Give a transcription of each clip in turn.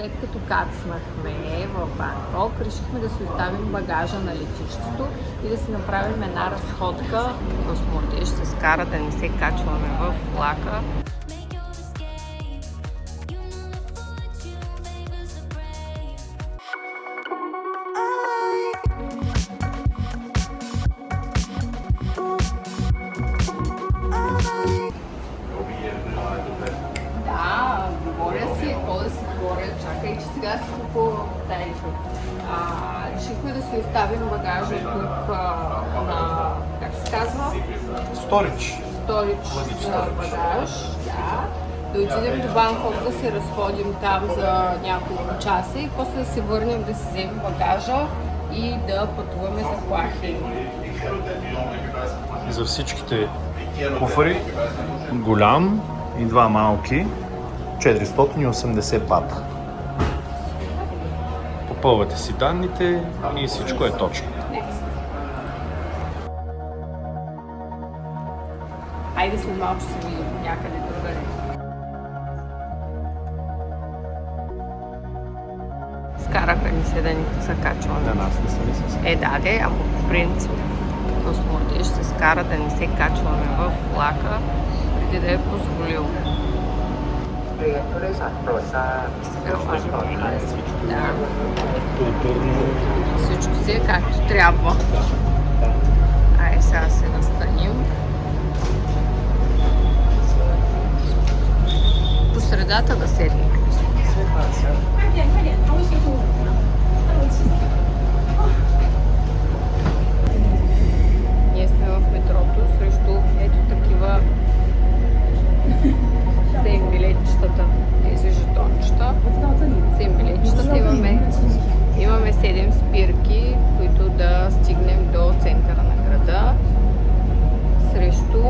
След като кацнахме в Банкок, решихме да си оставим багажа на летището и да си направим една разходка. Космоте ще се скара да не се качваме в влака. Чакай, че сега си купувам тайчо. Решихме да си оставим багажа тук на, как се казва? Сторич багаж. Да отидем до Банкок, да се разходим там за няколко часа и после да се върнем да си вземем багажа и да пътуваме за Хуахин. За всичките куфари, голям и два малки, 480 бата. Попълвате си данните и всичко е точно. Айде след малко се видим някъде другаде. Скараха ни се да ни се качваме. На нас не са ли се скара? Да, ама по принцип Космоте ще се скара да не се качваме в влака, преди да е позволил. Всичко си е както трябва. Айде сега се настаним. По средата да седнем. Ние сме в метрото срещу ето такива сейм билетчетата, тези жетончета. Сейм билетчетата имаме 7 спирки, които да стигнем до центъра на града срещу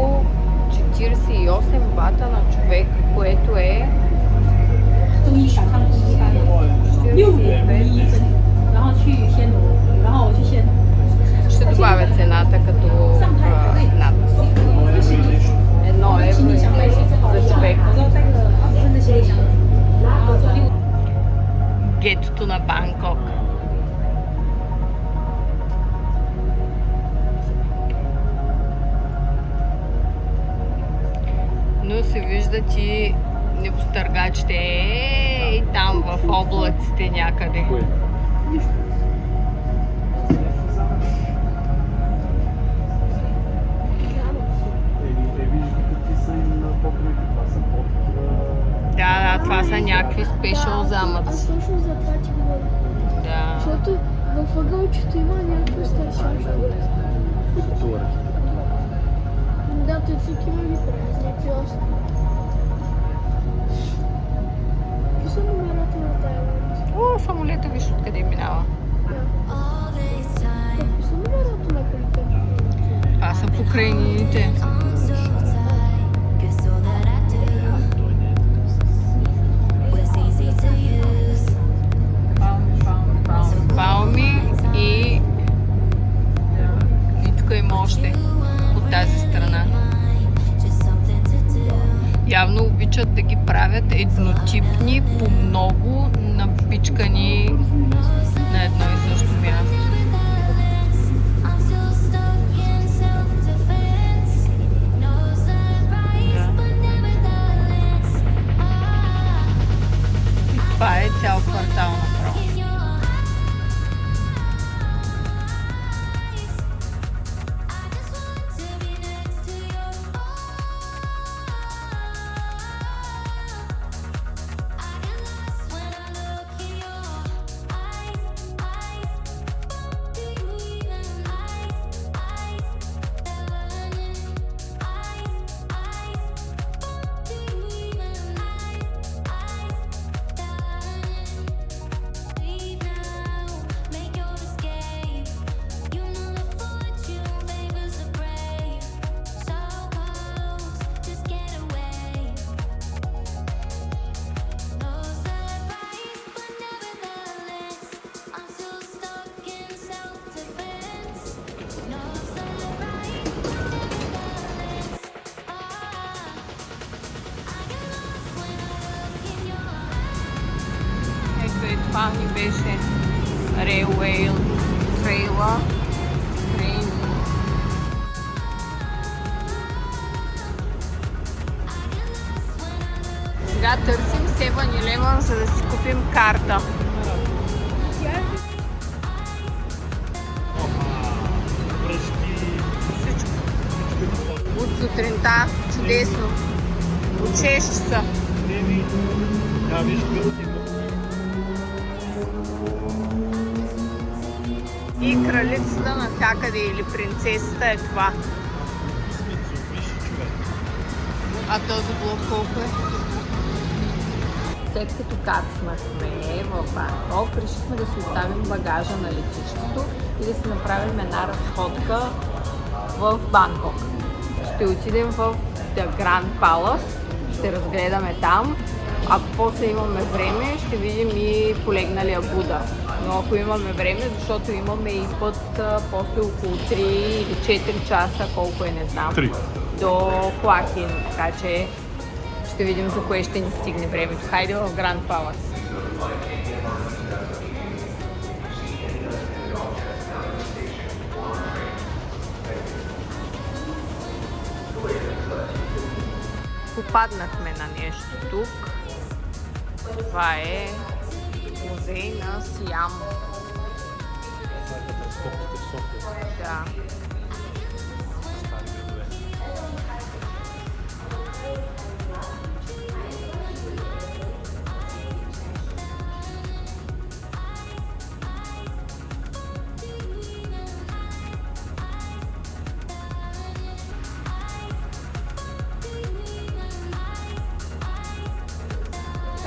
48 бата на човек, което е 45. Ще добавя цената като надпис. 1 евро за човек. Гетото на Банкок. Но се виждат и небостъргачите и там в облаците някъде. Да, това са някакви спешъл замъци. Аз точно за това ти говоря. Да. Защото в ъгълчето има някакво старшашко. Да, той тук има ги прави, някакви остри. Какви са номерата на Тайланд? Самолета виж откъде минава. Какви са номерата на колите? Това са покрайнините. Палми и тук има още от тази страна. Явно обичат да ги правят еднотипни, по много напичкани на едно и също място. И това е цял квартал направо. Това ни беше Railway Trailer. Сега търсим 7-Eleven, за да си купим карта. Всичко. От сутринта, чудесно. От 6 часа. И кралицата навсякъде или принцесата е това. А този блок колко е? След като кацнахме в Банкок, решихме да си оставим багажа на летището и да си направим една разходка в Банкок. Ще отидем в The Grand Palace, ще разгледаме там. Ако после имаме време, ще видим и полегналия Буда. Но ако имаме време, защото имаме и път после около 3 или 4 часа, колко е, не знам, 3. до Хуахин, така че ще видим за кое ще ни стигне времето. Хайде в Grand Palace. Попаднахме на нещо тук. Това е музей на Сиам. Да.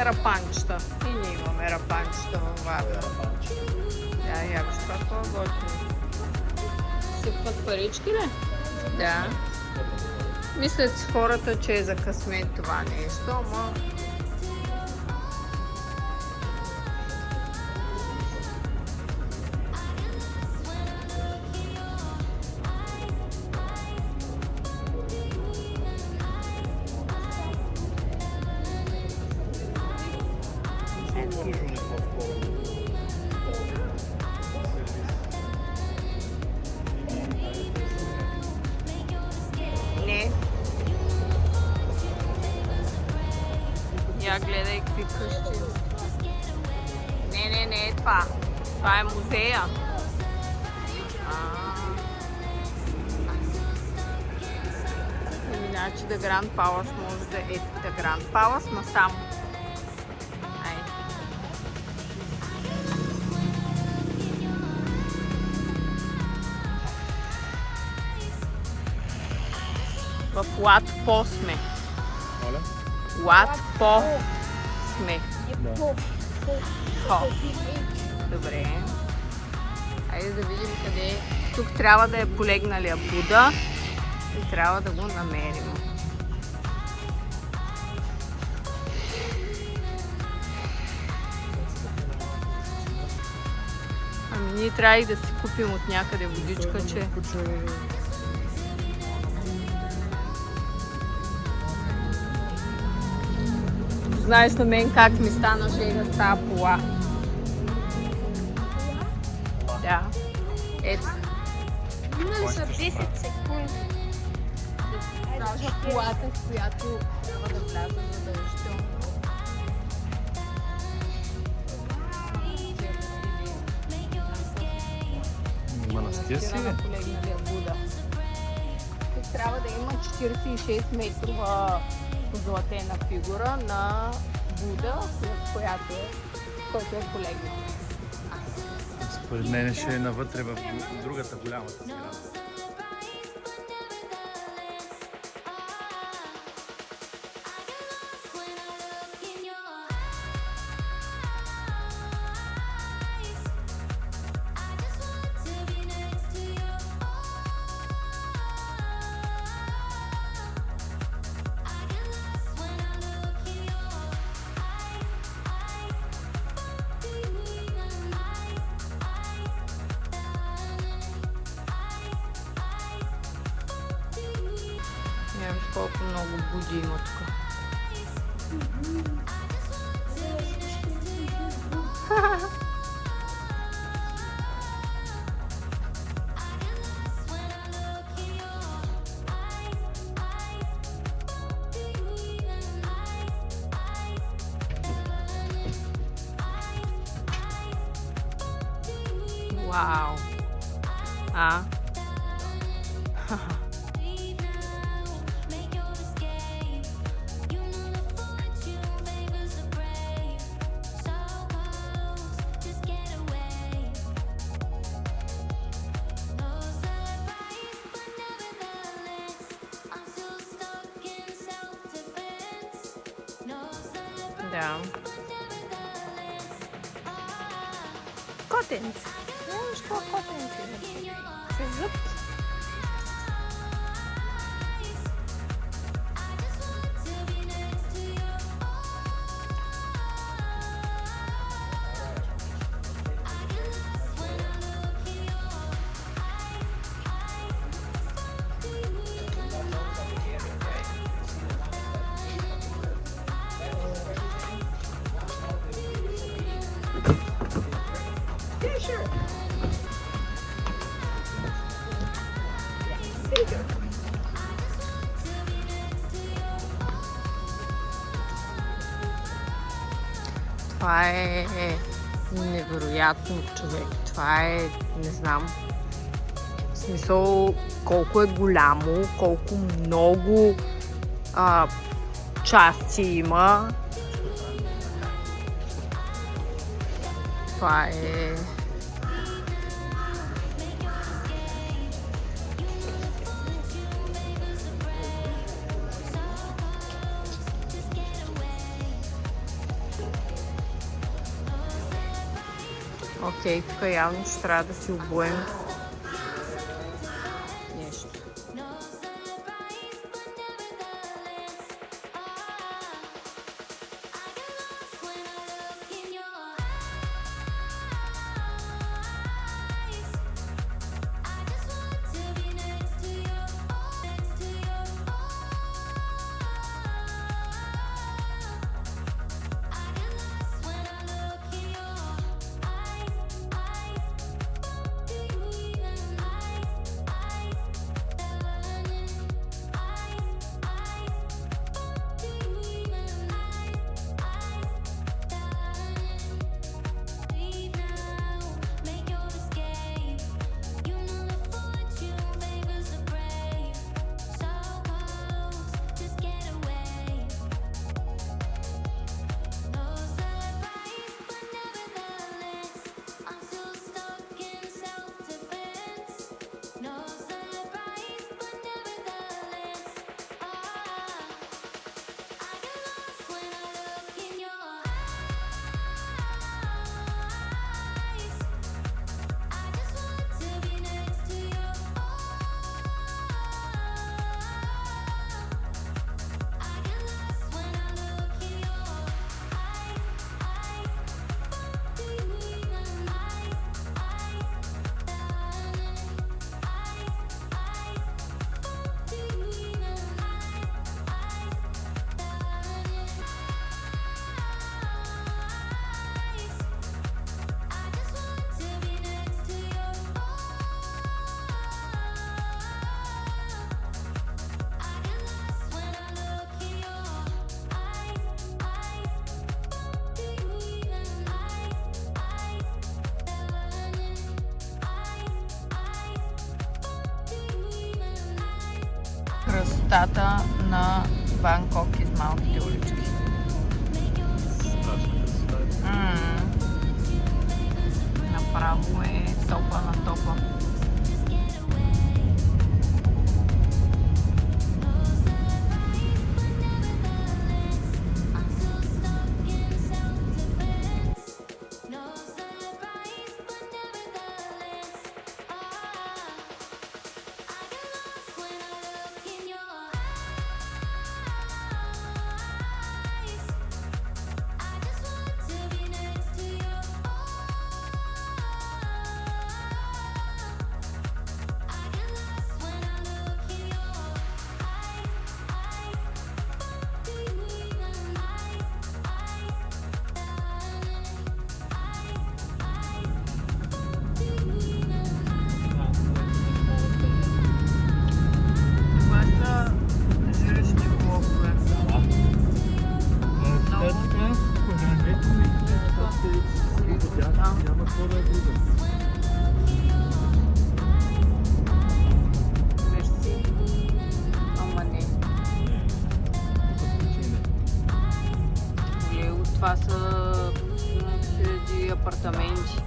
Рапанчета. И ние имаме рапанчета във Варна. Да, я виж това по-готино. Сипват парички, ли? Да. Мислят си хората, че е за късмет това нещо, ама... Не. Я гледай какви къщи. Не е това. Това е музея. Иначе The Grand Palace може да е The Grand Palace, но само. В Лат По сме. Лат По сме. По. Добре. Хайде да видим къде. Тук трябва да е полегналия Буда и трябва да го намерим. Ами ние трябва и да си купим от някъде водичка, че... Знаеш на мен как ми стана жега с тази пола. Да. Ето. Има ли за 10 секунди? Да кажа колата, в която трябва да вляза задължително. Манастир си ли? Полегналия Буда. Тук трябва да има 46 метрова златена фигура на Буда, който е полегнал. Според мен ще е навътре в другата голямата сграда. Не виж колко много буди има тук. Вау! А? Да. Котенци. Що котенци? С зъбки. Това е невероятно, човек. Това е, не знам, в смисъл колко е голямо, колко много части има. Това е... Окей, тук явно ще трябва да си обуем нещо. Красотата на Банкок из малките улички. Страшна красота. Направо е топа на топа. апартаменти.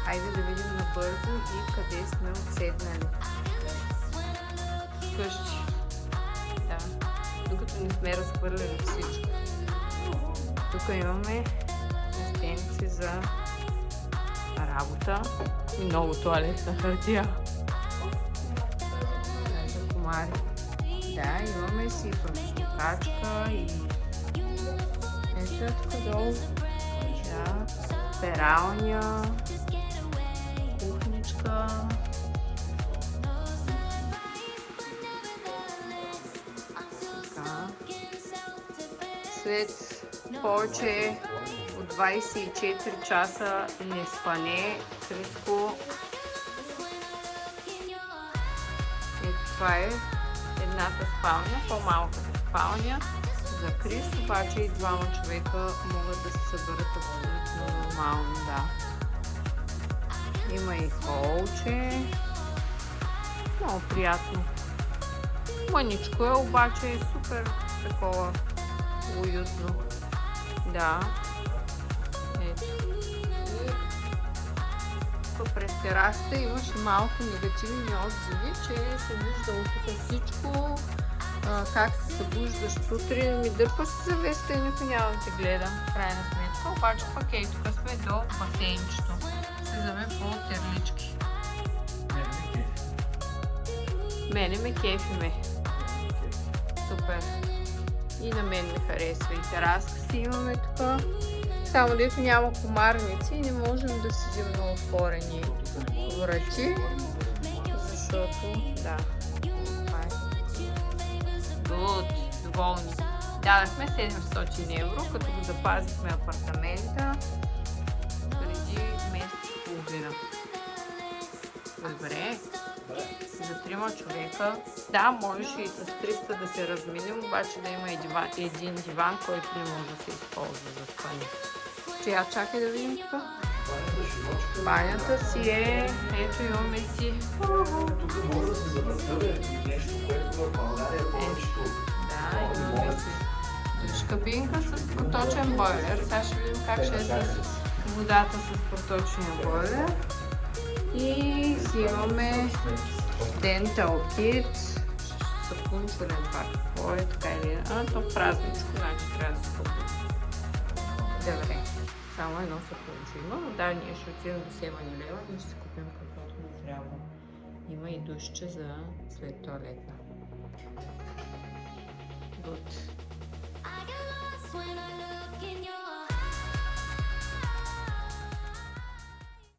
Хайде да видим набързо и къде сме отседнали. Къщи. Да. Докато не сме разхвърляли всичко. Тук имаме местенци за работа и много туалетна хартия. За комари. Да, имаме си пръстокачка и ето тук долу. Да, пералня. Кухничка. Така. След повече от 24 часа не спане, Криско. Ето това е едната спалня, по-малката спалня. За Крис обаче и двама човека могат да се съберат абсолютно нормално, да. Има и холче. Много приятно. Мъничко е, обаче е супер такова уютно. Да. Ето. И тук през терасата имаше малко негативни отзиви, че се виждало тук всичко. Как се събуждаш сутрин, ми дърпаш се завеста и никой няма да те гледа, в крайна сметка. Обаче пък ей, тук сме до басейнчето. Слизаме по терлички. Мене ме кефи ме. Супер. И на мен ме харесва. И тераска си имаме тук. Само дето няма комарници и не можем да седим на отворени врати. Защото, да. Доволни. Дадахме 700 евро, като го запазихме апартамента преди месец и половина. Добре. За 3 човека. Да, можеше и с 300 да се разминем, обаче да има един диван, който не може да се използва за спане. Чия, чакай да видим тук. Банята си е... Ето имаме си... Тук може да се завъртъве нещо, което в България повечето. Да, имаме си душ кабинка с проточен бойлер. Сега ще видим как ще е с водата с проточния бойлер. И си имаме Dental Kit. Сапунчулен пак. Какво е така или... то празничко, значи трябва да се купи. Добре. Само едно сапунче има, но да, ние ще отидем до 7-Eleven и ще си купим каквото ни трябва. Има и душче за след туалетна. Good.